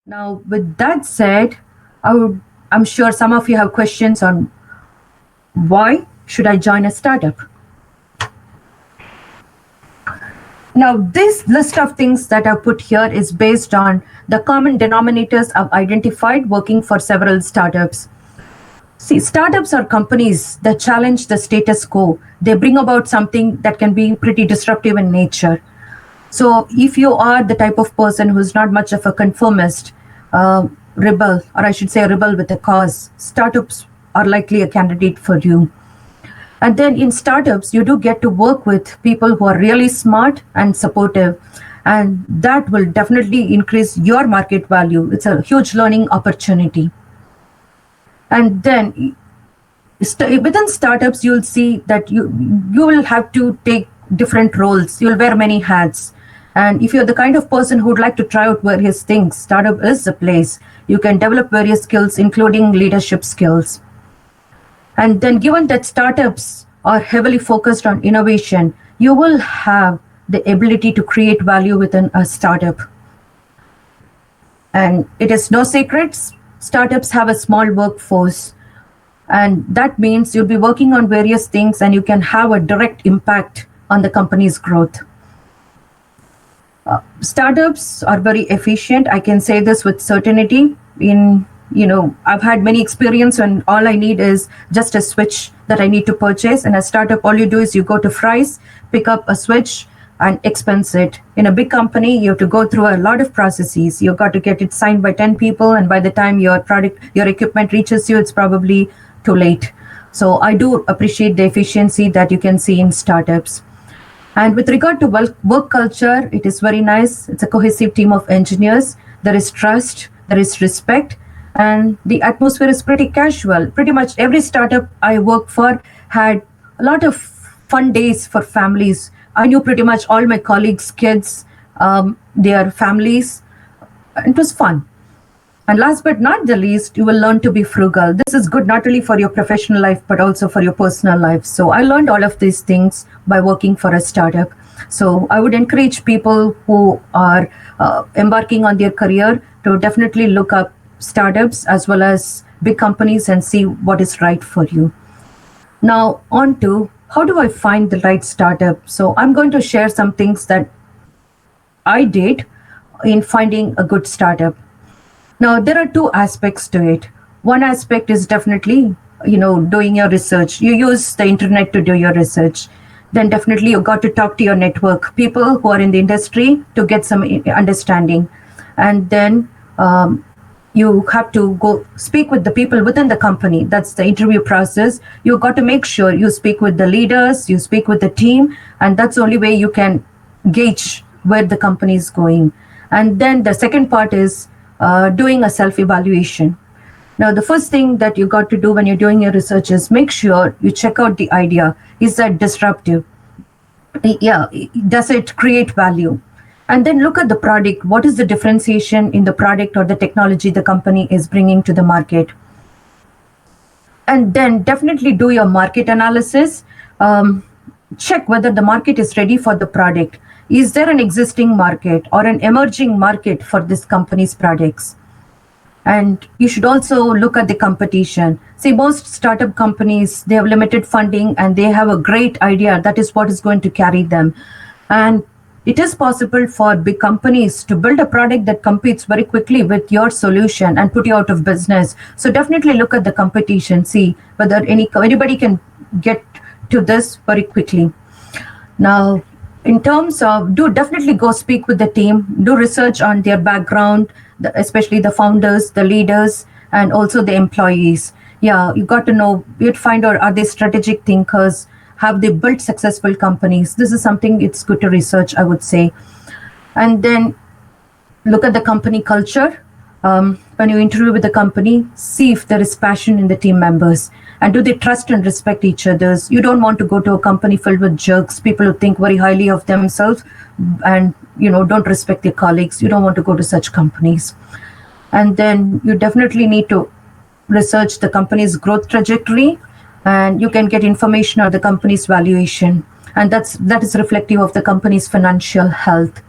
Now, with that said, I'm sure some of you have questions on why should I join a startup? Now, this list of things that I've put here is based on the common denominators I've identified working for several startups. See, startups are companies that challenge the status quo. They bring about something that can be pretty disruptive in nature. So, if you are the type of person who's not much of a conformist, rebel, or I should say a rebel with a cause, startups are likely a candidate for you. And then in startups, you do get to work with people who are really smart and supportive. And that will definitely increase your market value. It's a huge learning opportunity. And then within startups, you'll see that you will have to take different roles. You'll wear many hats. And if you're the kind of person who'd like to try out various things, startup is the place. You can develop various skills, including leadership skills. And then given that startups are heavily focused on innovation, you will have the ability to create value within a startup. And it is no secrets, startups have a small workforce. And that means you'll be working on various things and you can have a direct impact on the company's growth. Startups are very efficient. I can say this with certainty. I've had many experience and all I need is just a switch that I need to purchase. In a startup, all you do is you go to Fry's, pick up a switch and expense it. In a big company, you have to go through a lot of processes. You've got to get it signed by 10 people. And by the time your equipment reaches you, it's probably too late. So I do appreciate the efficiency that you can see in startups. And with regard to work culture, it is very nice. It's a cohesive team of engineers. There is trust, there is respect, and the atmosphere is pretty casual. Pretty much every startup I worked for had a lot of fun days for families. I knew pretty much all my colleagues' kids, their families. It was fun. And last but not the least, you will learn to be frugal. This is good not only for your professional life, but also for your personal life. So I learned all of these things by working for a startup. So I would encourage people who are embarking on their career to definitely look up startups as well as big companies and see what is right for you. Now, on to how do I find the right startup? So I'm going to share some things that I did in finding a good startup. Now, there are two aspects to it. One aspect is definitely, doing your research. You use the internet to do your research. Then definitely you got to talk to your network, people who are in the industry to get some understanding. And then you have to go speak with the people within the company. That's the interview process. You got to make sure you speak with the leaders, you speak with the team, and that's the only way you can gauge where the company is going. And then the second part is doing a self-evaluation. Now, the first thing that you got to do when you're doing your research is make sure you check out the idea. Is that disruptive? Yeah, does it create value? And then look at the product. What is the differentiation in the product or the technology the company is bringing to the market? And then definitely do your market analysis. Check whether the market is ready for the product. Is there an existing market or an emerging market for this company's products? And you should also look at the competition. See, most startup companies, they have limited funding and they have a great idea. That is what is going to carry them. And it is possible for big companies to build a product that competes very quickly with your solution and put you out of business. So definitely look at the competition, see whether anybody can get to this very quickly. Now, in terms of, do definitely go speak with the team, do research on their background, especially the founders, the leaders, and also the employees. Yeah, you got to know, you'd find out, are they strategic thinkers? Have they built successful companies? This is something it's good to research, I would say. And then look at the company culture. When you interview with the company, see if there is passion in the team members. And do they trust and respect each other's? You don't want to go to a company filled with jerks, people who think very highly of themselves and don't respect their colleagues. You don't want to go to such companies. And then you definitely need to research the company's growth trajectory, and you can get information on the company's valuation. And that is reflective of the company's financial health.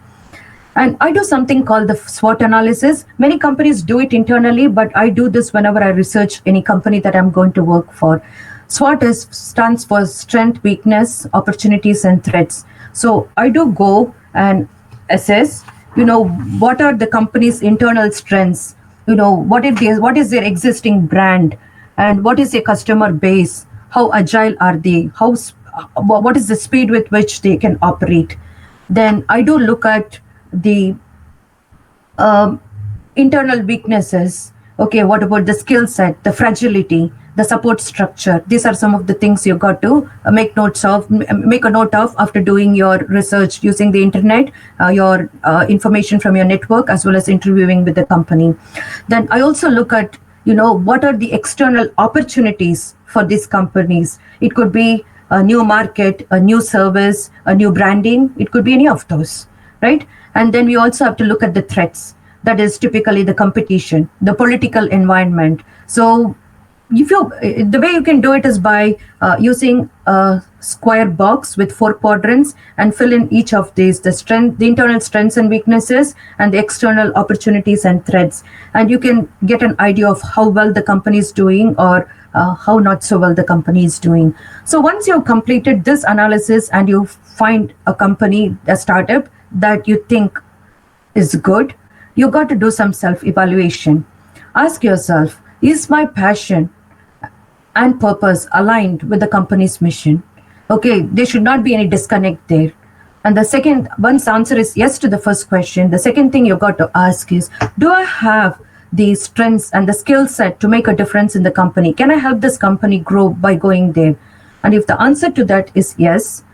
And I do something called the SWOT analysis. Many companies do it internally, but I do this whenever I research any company that I'm going to work for. Stands for strength, weakness, opportunities, and threats. So I do go and assess, what are the company's internal strengths? What is their existing brand, and what is their customer base? How agile are they? What is the speed with which they can operate? Then I do look at the um, internal weaknesses. Okay, what about the skill set, the fragility, the support structure? These are some of the things you got to make a note of after doing your research using the internet, your information from your network, as well as interviewing with the company. Then I also look at, what are the external opportunities for these companies. It could be a new market, a new service, a new branding. It could be any of those, right? And then we also have to look at the threats. That is typically the competition, the political environment. So the way you can do it is by using a square box with 4 quadrants and fill in each of these, the internal strengths and weaknesses, and the external opportunities and threats. And you can get an idea of how well the company is doing, or how not so well the company is doing. So once you've completed this analysis and you find a company, a startup that you think is good, you got to do some self-evaluation. Ask yourself, is my passion and purpose aligned with the company's mission? Okay, there should not be any disconnect there. And once the answer is yes to the first question, the second thing you got to ask is, do I have the strengths and the skill set to make a difference in the company? Can I help this company grow by going there? And if the answer to that is yes,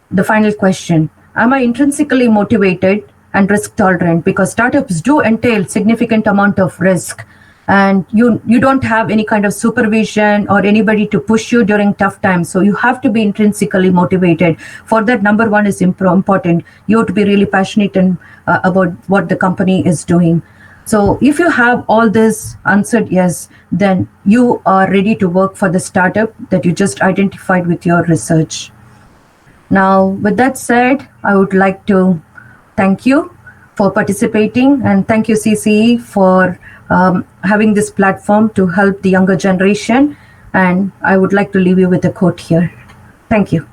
the final question, am I intrinsically motivated and risk tolerant? Because startups do entail significant amount of risk, and you don't have any kind of supervision or anybody to push you during tough times. So you have to be intrinsically motivated. For that, number one is important. You have to be really passionate about what the company is doing. So if you have all this answered yes, then you are ready to work for the startup that you just identified with your research. Now, with that said, I would like to thank you for participating, and thank you, CCE, for having this platform to help the younger generation. And I would like to leave you with a quote here. Thank you.